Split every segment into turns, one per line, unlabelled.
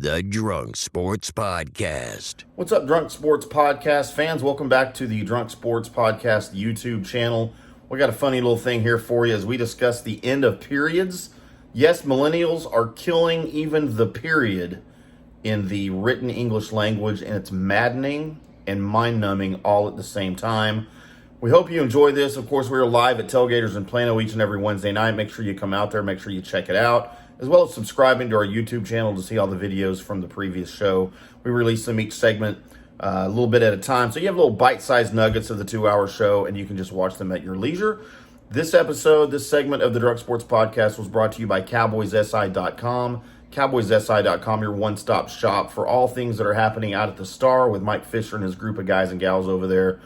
The Drunk Sports Podcast.
What's up, Drunk Sports Podcast fans? Welcome back to the Drunk Sports Podcast YouTube channel. We got a funny little thing here for you as we discuss the end of periods. Yes, millennials are killing even the period in the written English language, and it's maddening and mind-numbing all at the same time. We hope you enjoy this. Of course, we're live at Tailgaters in Plano each and every Wednesday night. Make sure you come out there. Make sure you check it out, as well as subscribing to our YouTube channel to see all the videos from the previous show. We release them each segment a little bit at a time. So you have little bite-sized nuggets of the 2-hour show, and you can just watch them at your leisure. This segment of the Drunk Sports Podcast was brought to you by CowboysSI.com. CowboysSI.com, your one-stop shop for all things that are happening out at the Star with Mike Fisher and his group of guys and gals over there.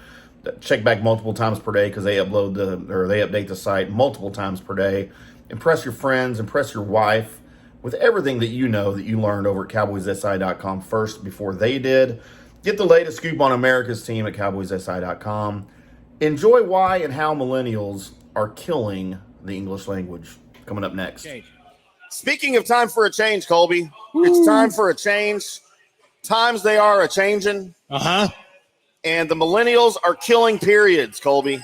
Check back multiple times per day because they update the site multiple times per day. Impress your friends, impress your wife with everything that you know that you learned over at CowboysSI.com first before they did. Get the latest scoop on America's team at CowboysSI.com. Enjoy why and how millennials are killing the English language. Coming up next.
Speaking of time for a change, Colby, It's time for a change. Times they are a-changing. And the millennials are killing periods, Colby.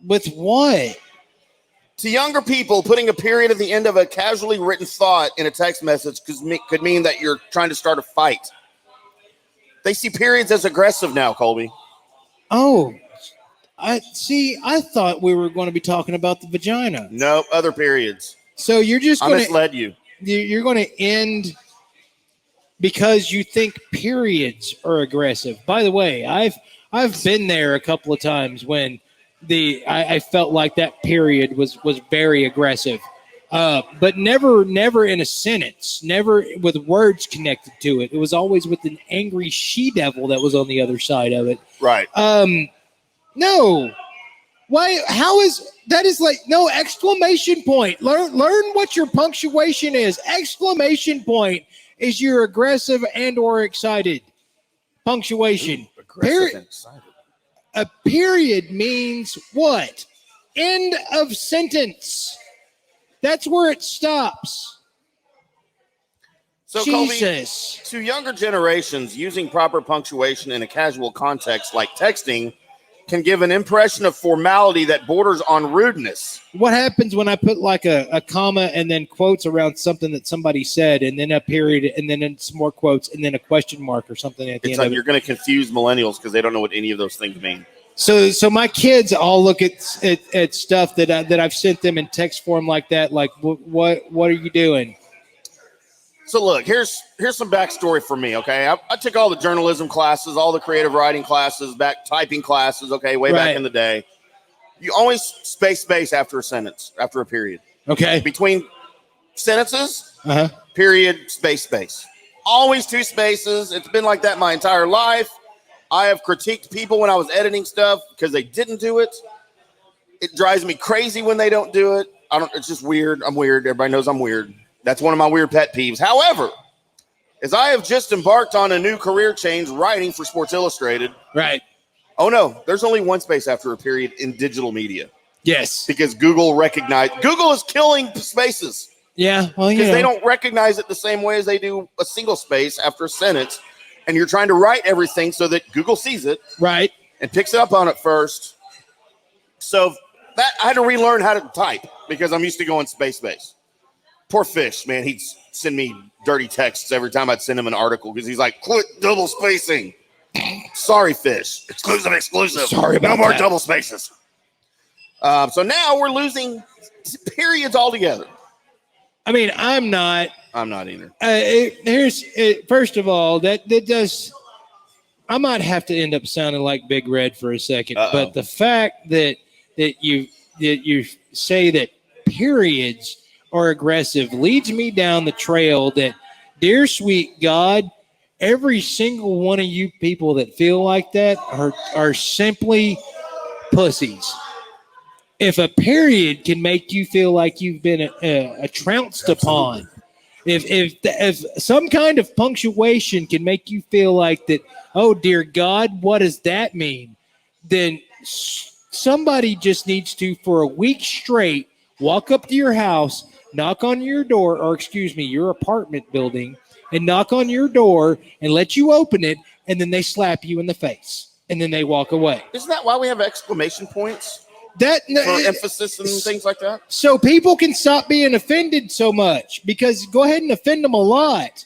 With what?
To younger people, putting a period at the end of a casually written thought in a text message could mean that you're trying to start a fight. They see periods as aggressive now, Colby.
Oh, I thought we were going to be talking about the vagina.
No, other periods.
So you're just
I
going
misled you.
You're going to end because you think periods are aggressive. By the way, I've been there a couple of times when I felt like that period was very aggressive, but never in a sentence, never with words connected to it. It was always with an angry she-devil that was on the other side of it.
Right.
No. Why? How is that? Is like no exclamation point. Learn what your punctuation is. Exclamation point is you're aggressive and or excited. Punctuation.
Aggressive and excited.
A period means what? End of sentence. That's where it stops.
So,
Jesus.
Colby, to younger generations, using proper punctuation in a casual context like texting can give an impression of formality that borders on rudeness.
What happens when I put like a comma and then quotes around something that somebody said, and then a period, and then some more quotes, and then a question mark or something at the end of it?
You're going to confuse millennials because they don't know what any of those things mean.
So my kids all look at stuff that I've sent them in text form like that. Like, what are you doing?
So look, here's some backstory for me, okay? I took all the journalism classes, all the creative writing classes, typing classes, okay, way back in the day. You always space after a sentence, after a period.
Okay.
Between sentences, period, space. Always two spaces. It's been like that my entire life. I have critiqued people when I was editing stuff because they didn't do it. It drives me crazy when they don't do it. It's just weird. I'm weird. Everybody knows I'm weird. That's one of my weird pet peeves. However, as I have just embarked on a new career change writing for Sports Illustrated.
Right.
Oh, no. There's only one space after a period in digital media.
Yes.
Because Google is killing spaces.
Yeah. Well,
because they don't recognize it the same way as they do a single space after a sentence. And you're trying to write everything so that Google sees it.
Right.
And picks it up on it first. So that I had to relearn how to type because I'm used to going space. Poor Fish, man, he'd send me dirty texts every time I'd send him an article because he's like, quit double spacing. Sorry, Fish. Exclusive.
Sorry about
no more
that.
double spaces. So now we're losing periods altogether.
I mean, I'm not
either.
First of all, that does. I might have to end up sounding like Big Red for a second, but the fact that you say that periods are aggressive leads me down the trail that, dear sweet God, every single one of you people that feel like that are simply pussies. If a period can make you feel like you've been trounced upon, if some kind of punctuation can make you feel like that, oh dear God, what does that mean? Then somebody just needs to, for a week straight, walk up to your house, knock on your door, or your apartment building, and knock on your door and let you open it, and then they slap you in the face, and then they walk away.
Isn't that why we have exclamation points
That
for emphasis and things like that?
So people can stop being offended so much, because go ahead and offend them a lot.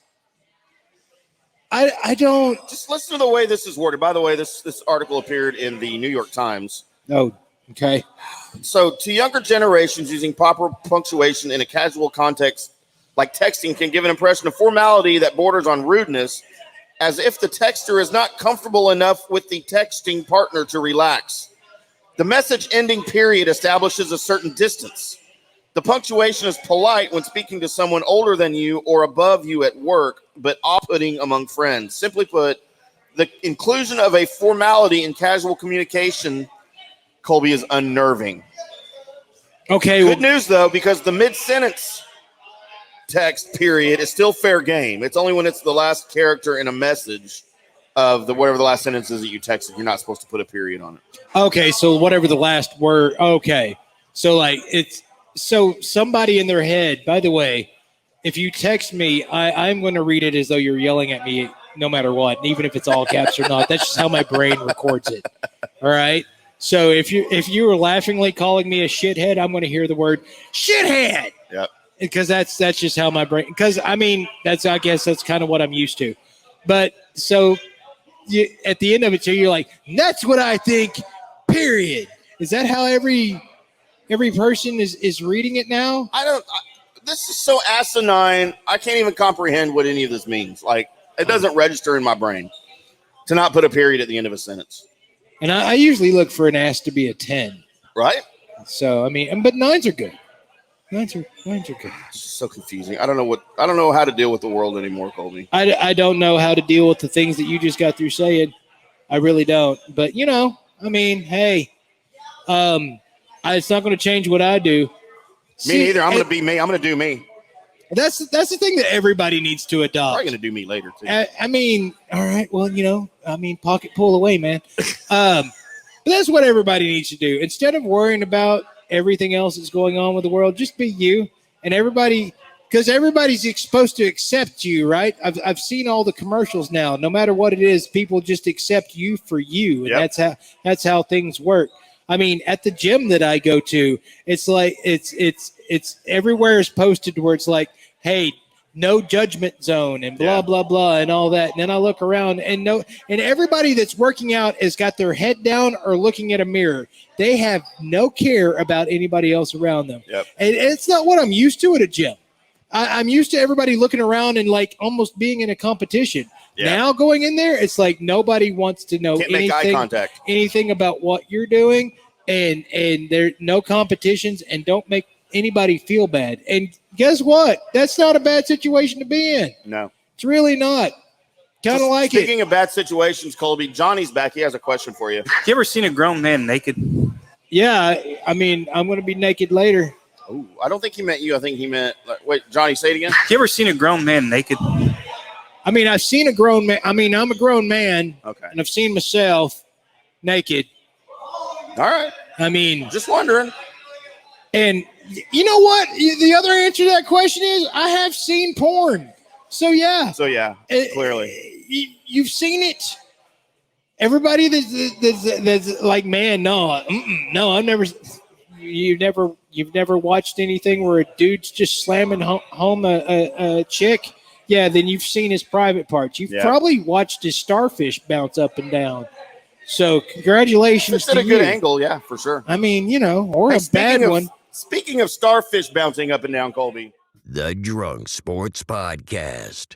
I don't.
Just listen to the way this is worded. By the way, this article appeared in the New York Times.
Oh, okay.
So to younger generations, using proper punctuation in a casual context like texting can give an impression of formality that borders on rudeness, as if the texter is not comfortable enough with the texting partner to relax. The message ending period establishes a certain distance. The punctuation is polite when speaking to someone older than you or above you at work, but off-putting among friends. Simply put, the inclusion of a formality in casual communication, Colby, is unnerving.
Okay.
Good news, though, because the mid-sentence text period is still fair game. It's only when it's the last character in a message of whatever the last sentence is that you texted, you're not supposed to put a period on it.
Okay, so whatever the last word. Okay, so like somebody in their head. By the way, if you text me, I'm going to read it as though you're yelling at me, no matter what, even if it's all caps or not. That's just how my brain records it. All right. So if you were laughingly calling me a shithead, I'm going to hear the word shithead.
Yep.
Because that's just how my brain. Because I guess that's kind of what I'm used to. But so at the end of it, so you're like, that's what I think. Period. Is that how every person is reading it now?
This is so asinine. I can't even comprehend what any of this means. Like, it doesn't register in my brain to not put a period at the end of a sentence.
And I usually look for an ass to be a 10.
Right?
So, but 9s are good. 9s are good.
It's just so confusing. I don't know how to deal with the world anymore, Colby.
I don't know how to deal with the things that you just got through saying. I really don't. But, hey, it's not going to change what I do.
Me neither. I'm going to be me. I'm going to do me.
That's the thing that everybody needs to adopt.
Probably going to do me later, too.
All right. Well, pocket pull away, man. But that's what everybody needs to do. Instead of worrying about everything else that's going on with the world, just be you. And everybody, because everybody's supposed to accept you, right? I've seen all the commercials now. No matter what it is, people just accept you for you. And
Yep.
that's how things work. At the gym that I go to, it's like it's everywhere is posted where it's like, hey, no judgment zone and blah, blah, blah, and all that. And then I look around and everybody that's working out has got their head down or looking at a mirror. They have no care about anybody else around them.
Yep.
And it's not what I'm used to at a gym. I'm used to everybody looking around and like almost being in a competition. Yeah. Now going in there, it's like nobody wants to know anything about what you're doing, and there's no competitions, and don't make anybody feel bad. And guess what? That's not a bad situation to be in.
No,
it's really not. Kind of like it.
Speaking of bad situations, Colby, Johnny's back. He has a question for you.
You ever seen a grown man naked?
Yeah, I'm going to be naked later.
Oh, I don't think he meant you. I think he meant. Wait, Johnny, say it again.
You ever seen a grown man naked?
I've seen a grown man. I'm a grown man.
Okay.
And I've seen myself naked.
All right.
Just
wondering.
And you know what? The other answer to that question is I have seen porn. So, yeah.
Clearly.
You've seen it. Everybody that's like, man, no, I've never. You've never watched anything where a dude's just slamming home a chick. Yeah, then you've seen his private parts. You've probably watched his starfish bounce up and down. So congratulations to you.
It's at a good angle, yeah, for sure.
Or a bad one.
Speaking of starfish bouncing up and down, Colby.
The Drunk Sports Podcast.